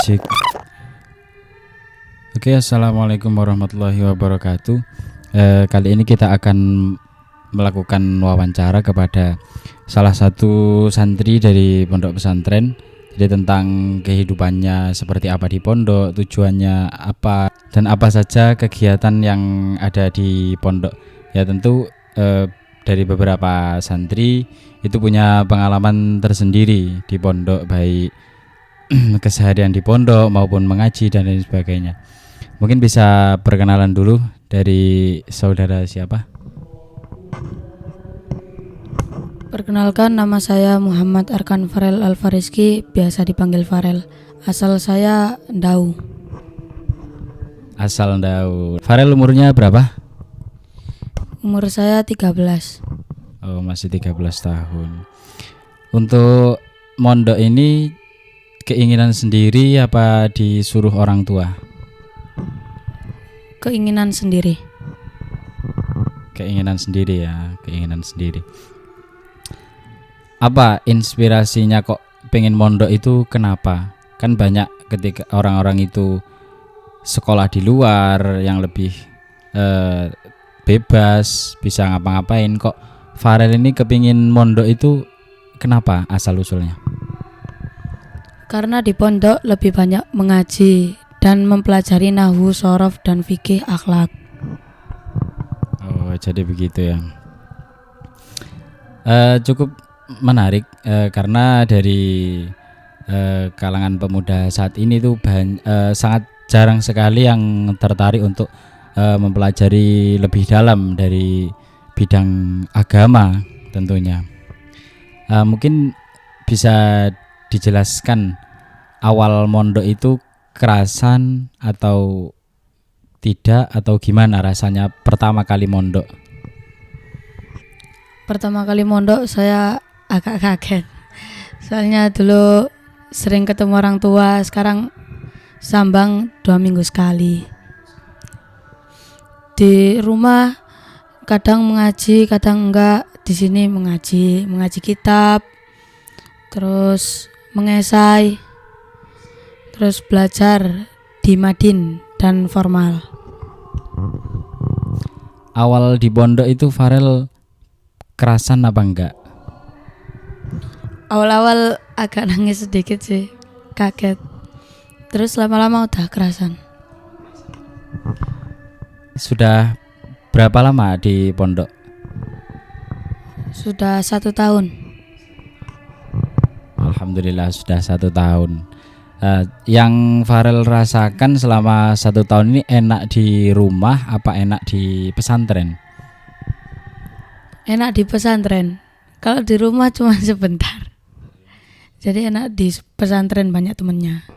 Cek. Oke, assalamualaikum warahmatullahi wabarakatuh. Kali ini kita akan melakukan wawancara kepada salah satu santri dari pondok pesantren. Jadi tentang kehidupannya seperti apa di pondok, tujuannya apa, dan apa saja kegiatan yang ada di pondok. Ya tentu dari beberapa santri itu punya pengalaman tersendiri di pondok, baik keseharian di pondok maupun mengaji dan lain sebagainya. Mungkin bisa perkenalan dulu dari saudara siapa? Perkenalkan, nama saya Muhammad Arkan Farel Alfariski, biasa dipanggil Farel. Asal saya Ndau. Asal Ndau. Farel umurnya berapa? Umur saya 13. Oh, masih 13 tahun. Untuk mondok ini keinginan sendiri apa disuruh orang tua? Keinginan sendiri. Keinginan sendiri ya, keinginan sendiri. Apa inspirasinya kok pengen mondok itu, kenapa? Kan banyak ketika orang-orang itu sekolah di luar yang lebih bebas, bisa ngapa-ngapain. Kok Farel ini kepingin mondok itu kenapa asal usulnya? Karena di pondok lebih banyak mengaji dan mempelajari nahwu, shorof, dan fikih akhlak. Oh, jadi begitu ya. Cukup menarik karena dari kalangan pemuda saat ini tuh sangat jarang sekali yang tertarik untuk mempelajari lebih dalam dari bidang agama tentunya. Mungkin bisa dijelaskan awal mondok itu kerasan atau tidak, atau gimana rasanya pertama kali mondok? Pertama kali mondok saya agak kaget. Soalnya dulu sering ketemu orang tua, sekarang sambang 2 minggu sekali. Di rumah kadang mengaji, kadang enggak. Di sini mengaji kitab, terus mengesai, terus belajar di madin dan formal. Awal di pondok itu Farel kerasan apa enggak? Awal-awal agak nangis sedikit sih, kaget. Terus lama-lama udah kerasan. Sudah berapa lama di pondok? Sudah 1 tahun. Alhamdulillah sudah 1 tahun. Yang Farel rasakan selama 1 tahun ini enak di rumah apa enak di pesantren? Enak di pesantren. Kalau di rumah cuma sebentar. Jadi enak di pesantren, banyak temennya.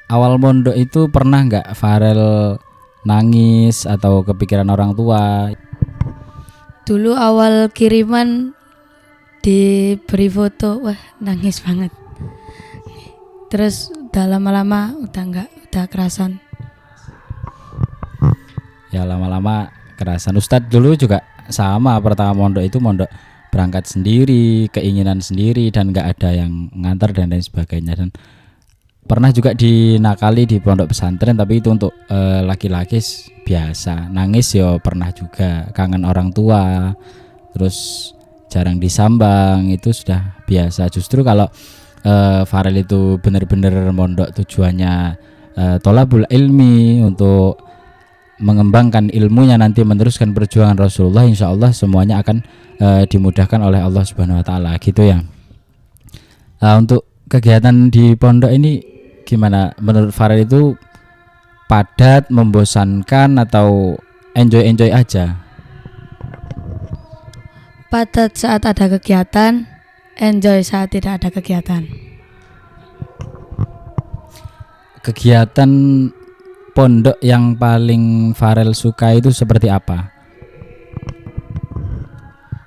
Awal mondok itu pernah nggak Farel nangis atau kepikiran orang tua? Dulu awal kiriman diberi foto, wah nangis banget. Terus udah lama-lama udah kerasan. Ya lama-lama kerasan. Ustadz dulu juga sama, pertama mondok itu mondok berangkat sendiri, keinginan sendiri, dan nggak ada yang ngantar dan lain sebagainya. Dan pernah juga dinakali di pondok pesantren, tapi itu untuk laki-laki biasa. Nangis ya pernah juga, kangen orang tua, terus jarang disambang, itu sudah biasa. Justru kalau Farel itu benar-benar mondok tujuannya tolabul ilmi, untuk mengembangkan ilmunya, nanti meneruskan perjuangan Rasulullah, insya Allah semuanya akan dimudahkan oleh Allah Subhanahu Wa Taala, gitu ya. Untuk kegiatan di pondok ini gimana menurut Farel? Itu padat, membosankan, atau enjoy aja? Padat saat ada kegiatan, enjoy saat tidak ada kegiatan. Kegiatan pondok yang paling Farel suka itu seperti apa?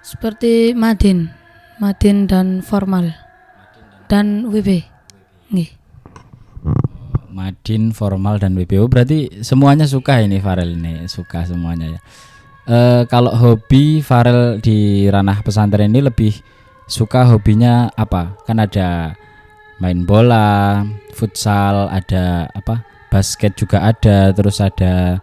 Seperti madin dan formal dan WB. Nggih. Madin, formal, dan WBO, berarti semuanya suka ini Farel ini, suka semuanya ya. Kalau hobi Farel di ranah pesantren ini lebih suka hobinya apa? Kan ada main bola, futsal, ada apa? Basket juga ada, terus ada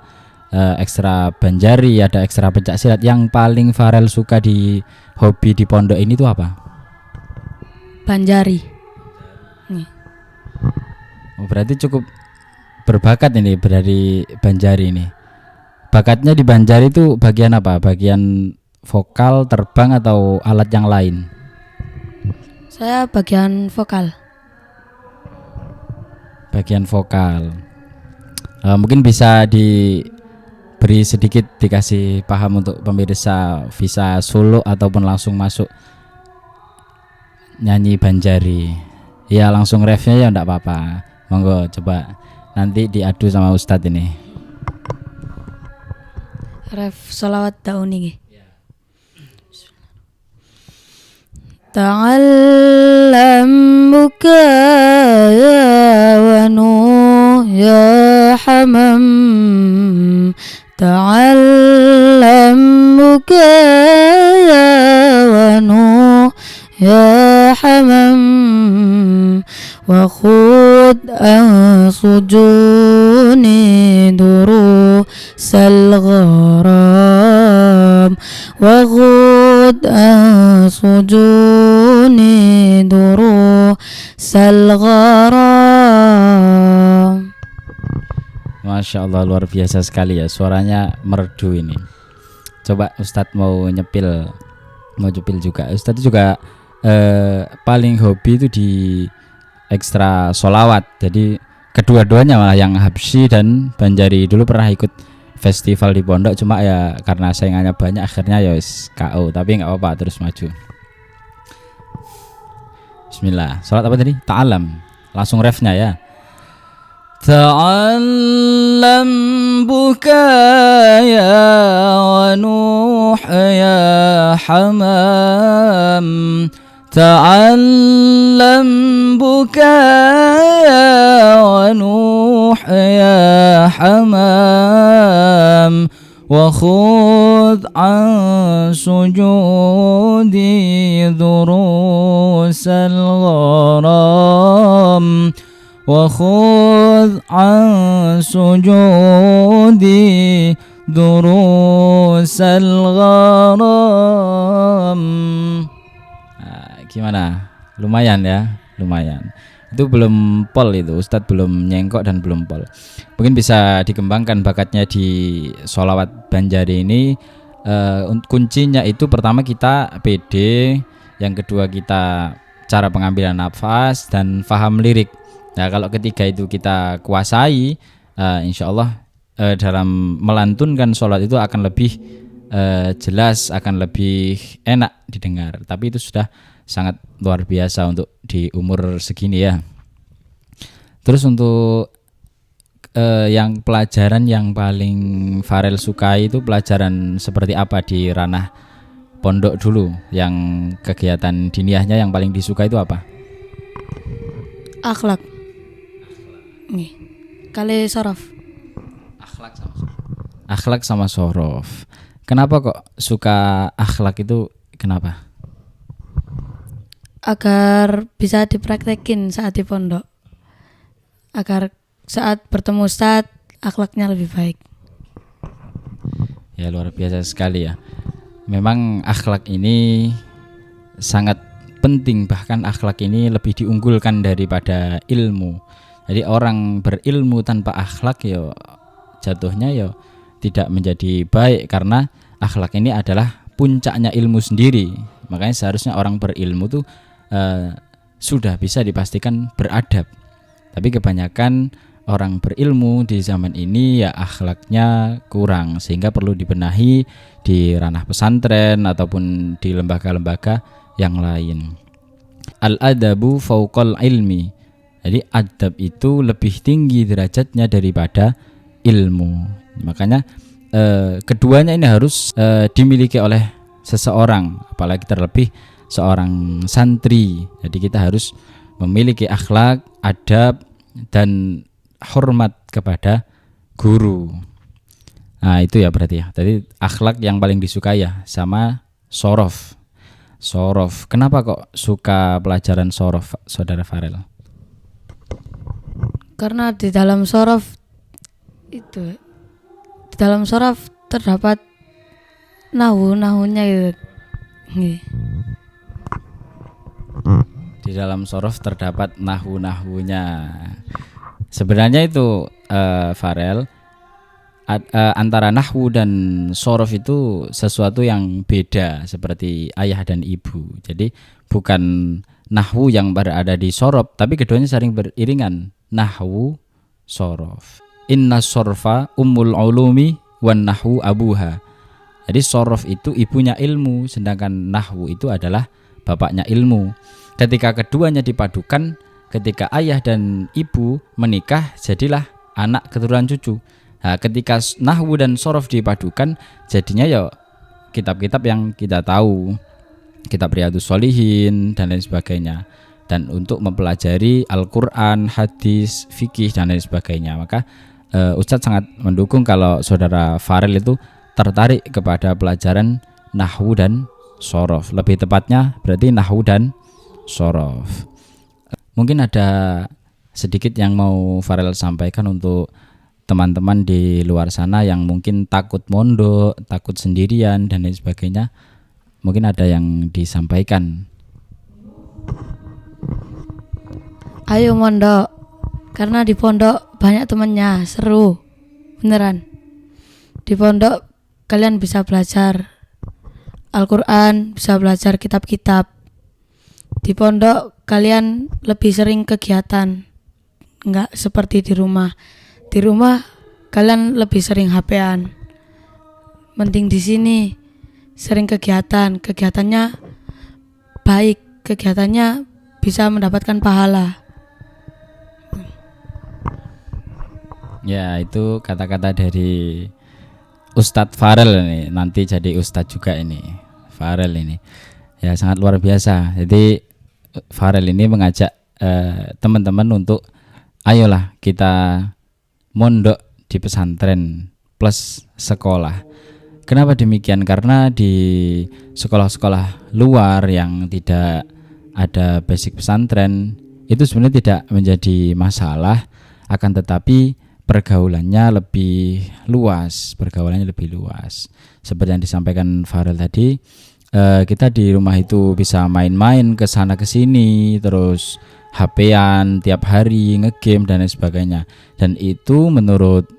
ekstra banjari, ada ekstra pencak silat. Yang paling Farel suka di hobi di pondok ini tuh apa? Banjari. Nih. Oh, berarti cukup berbakat ini dari Banjari ini. Bakatnya di Banjari itu bagian apa? Bagian vokal, terbang, atau alat yang lain? Saya bagian vokal. Bagian vokal. Mungkin bisa diberi sedikit dikasih paham untuk pemirsa, bisa solo ataupun langsung masuk nyanyi Banjari. Ya langsung refnya ya enggak apa-apa. Monggo coba nanti diadu sama Ustadz ini. Ref sholawat daun ini. Ta'allam bukaya wa nuh ya hamam. Ta'allam bukaya wa nuh ya hamam. Wa khud sujuni durusal gharam. Wa khud sujuni durusal gharam. Masya Allah, luar biasa sekali ya, suaranya merdu ini. Coba Ustadz mau nyepil juga. Ustadz juga paling hobi itu di ekstra sholawat. Jadi kedua-duanya malah, yang Habsyi dan Banjari. Dulu pernah ikut festival di pondok, cuma ya karena saingannya banyak akhirnya ya KO. Tapi nggak apa-apa, terus maju. Bismillah. Sholat apa tadi? Ta'alam. Langsung refnya ya. Ta'allam bukaya wa nuh ya hamam. Ta'allam bukaya wa nuh ya hamam. Wa khudh an sujudi durusal gharam. Wa khudh an sujudi durusal gharam. Gimana? Lumayan ya, lumayan. Itu belum pol itu, Ustadz belum nyengkok dan belum pol. Mungkin bisa dikembangkan bakatnya di sholawat Banjari ini. Kuncinya itu pertama kita pede, yang kedua kita cara pengambilan nafas dan paham lirik. Nah kalau ketiga itu kita kuasai, insya Allah dalam melantunkan sholat itu akan lebih jelas, akan lebih enak didengar. Tapi itu sudah sangat luar biasa untuk di umur segini ya. Terus untuk yang pelajaran yang paling Farel sukai itu pelajaran seperti apa di ranah pondok dulu? Yang kegiatan diniyahnya yang paling disukai itu apa? Akhlak. Nih. Kali sorof. Akhlak sama sorof. Kenapa kok suka akhlak itu? Kenapa? Agar bisa dipraktekin saat di pondok, agar saat bertemu Ustadz akhlaknya lebih baik. Ya luar biasa sekali ya. Memang akhlak ini sangat penting, bahkan akhlak ini lebih diunggulkan daripada ilmu. Jadi orang berilmu tanpa akhlak ya jatuhnya ya tidak menjadi baik, karena akhlak ini adalah puncaknya ilmu sendiri. Makanya seharusnya orang berilmu tuh sudah bisa dipastikan beradab. Tapi kebanyakan orang berilmu di zaman ini ya akhlaknya kurang, sehingga perlu dibenahi di ranah pesantren ataupun di lembaga-lembaga yang lain. Al-adabu fauqal ilmi. Jadi adab itu lebih tinggi derajatnya daripada ilmu. Makanya keduanya ini harus dimiliki oleh seseorang, apalagi terlebih seorang santri. Jadi kita harus memiliki akhlak, adab, dan hormat kepada guru. Nah itu ya berarti ya. Jadi akhlak yang paling disukai ya, sama sorof. Sorof. Kenapa kok suka pelajaran sorof, saudara Farel? Karena di dalam sorof itu, di dalam sorof terdapat nahunya gitu. Nggih. Di dalam sorof terdapat nahu-nahunya. Sebenarnya itu Farel, antara nahwu dan sorof itu sesuatu yang beda seperti ayah dan ibu. Jadi bukan nahwu yang berada di sorof, tapi keduanya saling beriringan. Nahwu, sorof. Inna sorfa ummul ulumi wan nahwu abuha. Jadi sorof itu ibunya ilmu, sedangkan nahwu itu adalah bapaknya ilmu. Ketika keduanya dipadukan, ketika ayah dan ibu menikah, jadilah anak keturunan cucu. Nah, ketika nahwu dan sorof dipadukan, jadinya ya kitab-kitab yang kita tahu, kitab Riyadhus Shalihin dan lain sebagainya. Dan untuk mempelajari Al-Quran, hadis, fikih dan lain sebagainya. Maka Ustadz sangat mendukung kalau saudara Farel itu tertarik kepada pelajaran nahwu dan sorof. Lebih tepatnya berarti nahwu dan sorof. Mungkin ada sedikit yang mau Farel sampaikan untuk teman-teman di luar sana yang mungkin takut mondok, takut sendirian dan lain sebagainya. Mungkin ada yang disampaikan. Ayo mondok, karena di pondok banyak temennya, seru, beneran. Di pondok kalian bisa belajar Al-Quran, bisa belajar kitab-kitab. Di pondok kalian lebih sering kegiatan, nggak seperti di rumah. Di rumah kalian lebih sering HP-an. Mending di sini sering kegiatan, kegiatannya baik, kegiatannya bisa mendapatkan pahala. Ya, itu kata-kata dari Ustadz Farel ini, nanti jadi Ustadz juga ini, Farel ini. Ya, sangat luar biasa. Jadi Farel ini mengajak teman-teman untuk ayolah kita mondok di pesantren plus sekolah. Kenapa demikian? Karena di sekolah-sekolah luar yang tidak ada basic pesantren itu sebenarnya tidak menjadi masalah, akan tetapi pergaulannya lebih luas. Seperti yang disampaikan Farel tadi, kita di rumah itu bisa main-main ke sana ke sini, terus HP-an tiap hari, ngegame dan lain sebagainya. Dan itu menurut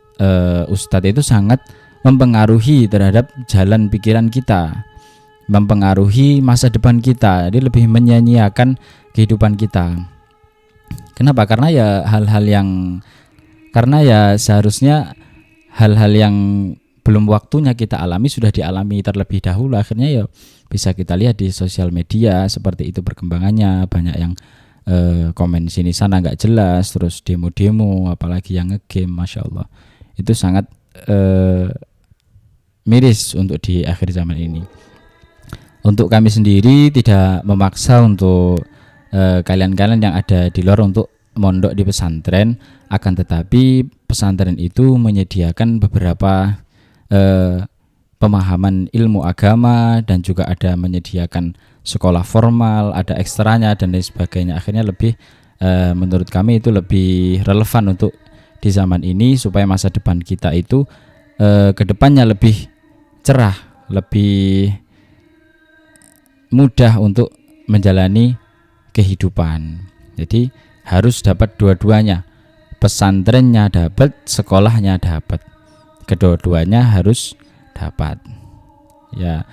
Ustadz itu sangat mempengaruhi terhadap jalan pikiran kita, mempengaruhi masa depan kita. Jadi lebih menyia-nyiakan kehidupan kita. Kenapa? Karena ya seharusnya hal-hal yang belum waktunya kita alami sudah dialami terlebih dahulu. Akhirnya ya bisa kita lihat di sosial media seperti itu perkembangannya. Banyak yang komen sini sana nggak jelas, terus demo-demo, apalagi yang ngegame. Masya Allah, itu sangat miris untuk di akhir zaman ini. Untuk kami sendiri tidak memaksa untuk kalian-kalian yang ada di luar untuk mondok di pesantren, akan tetapi pesantren itu menyediakan beberapa pemahaman ilmu agama dan juga ada menyediakan sekolah formal, ada ekstranya dan lain sebagainya. Akhirnya lebih menurut kami itu lebih relevan untuk di zaman ini supaya masa depan kita itu kedepannya lebih cerah, lebih mudah untuk menjalani kehidupan. Jadi harus dapat dua-duanya, pesantrennya dapat, sekolahnya dapat, kedua-duanya harus dapat. Ya,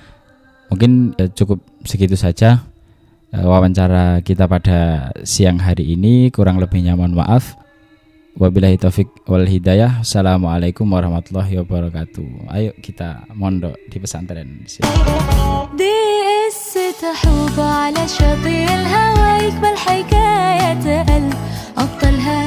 mungkin cukup segitu saja wawancara kita pada siang hari ini. Kurang lebihnya mohon maaf. Wabillahi taufik wal hidayah. Assalamualaikum warahmatullahi wabarakatuh. Ayo kita mondok di pesantren. تحوب على شاطئ الهوى يكمل حكاية قلب أبطالها